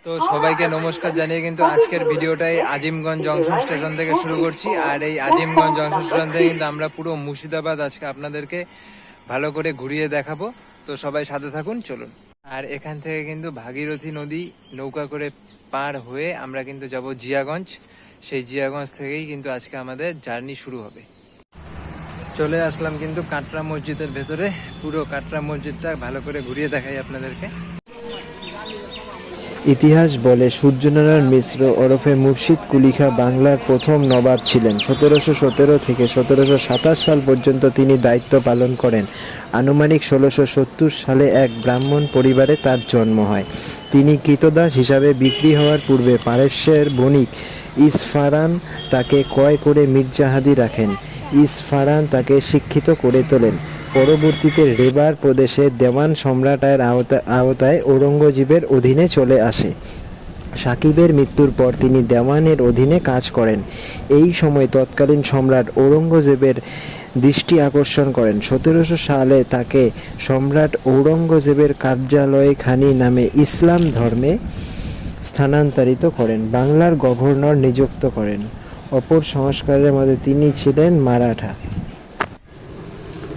তো সবাইকে নমস্কার জানিয়ে কিন্তু আজকের ভিডিওটাই আজিমগঞ্জ জংশন স্টেশন থেকে শুরু করছি। আর এই আজিমগঞ্জ জংশন স্টেশন থেকে কিন্তু আমরা পুরো মুর্শিদাবাদ আজকে আপনাদেরকে ভালো করে ঘুরিয়ে দেখাবো। তো সবাই সাথে থাকুন, চলুন। আর এখান থেকে কিন্তু ভাগীরথী নদী নৌকা করে পার হয়ে আমরা কিন্তু যাব জিয়াগঞ্জ। সেই জিয়াগঞ্জ থেকেই কিন্তু আজকে আমাদের জার্নি শুরু হবে। চলে আসলাম কিন্তু কাটরা মসজিদের ভেতরে। পুরো কাটরা মসজিদটা ভালো করে ঘুরিয়ে দেখাই আপনাদেরকে। ইতিহাস বলে সূর্যনারায়ণ মিশ্র ওরফে মুর্শিদ কুলি খাঁ বাংলার প্রথম নবাব ছিলেন। 1717 থেকে 1727 সাল পর্যন্ত তিনি দায়িত্ব পালন করেন। আনুমানিক 1670 সালে এক ব্রাহ্মণ পরিবারে তার জন্ম হয়। তিনি কৃতদাস হিসাবে বিক্রি হওয়ার পূর্বে পারস্যের বণিক ইসফারান তাকে ক্রয় করে মির্জাহাদি রাখেন। ইসফারান তাকে শিক্ষিত করে তোলেন। পরবর্তীতে রেবার প্রদেশে দেওয়ান সম্রাটের আওতায় ঔরঙ্গজেবের অধীনে চলে আসে। সাকিবের মৃত্যুর পর তিনি দেওয়ানের অধীনে কাজ করেন। এই সময় তৎকালীন সম্রাট ঔরঙ্গজেবের দৃষ্টি আকর্ষণ করেন। 1700 সালে তাকে সম্রাট ঔরঙ্গজেবের কার্যালয়ে খানি নামে ইসলাম ধর্মে স্থানান্তরিত করেন। বাংলার গভর্নর নিযুক্ত করেন। অপর সংস্কারের মধ্যে তিনি ছিলেন মারাঠা।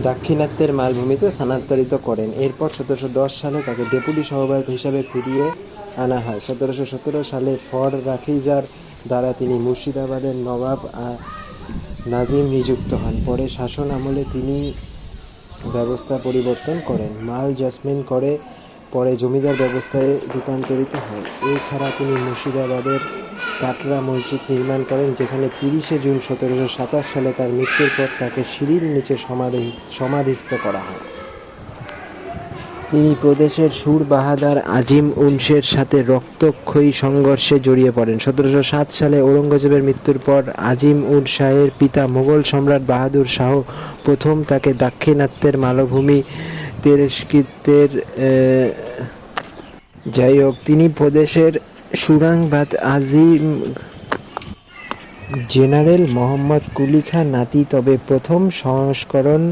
দাক্ষিণাত্যের মালভূমিতে স্থানান্তরিত করেন। এরপর 1710 সালে তাকে ডেপুটি সহবায়ক হিসাবে ফিরিয়ে আনা হয়। 1717 সালে ফর রাখিজার দ্বারা তিনি মুর্শিদাবাদের নবাব নাজিম নিযুক্ত হন। পরে শাসন আমলে তিনি ব্যবস্থা পরিবর্তন করেন। মাল জাসমিন করে পরে জমিদার ব্যবস্থায় রূপান্তরিত হয়। এছাড়া তিনি মুর্শিদাবাদের কাটরা মসজিদ নির্মাণ করেন, যেখানে 30 জুন 1727 সালে তার মৃত্যুর পর তাকে সিঁড়ির নিচে সমাধিস্থ করা হয়। তিনি প্রদেশের সুর বাহাদার আজিম উনসের সাথে রক্তক্ষয়ী সংঘর্ষে জড়িয়ে পড়েন। 1707 সালে ঔরঙ্গজেবের মৃত্যুর পর আজিম উন শাহের পিতা মোগল সম্রাট বাহাদুর শাহ প্রথম তাকে দাক্ষিণাত্যের মালভূমি তিরস্কৃতের যাই হোক, তিনি প্রদেশের সুরাংবাদ আজিম জেনারেল মোহাম্মদ কুলি খাঁ নাতি। তবে প্রথম সংস্করণ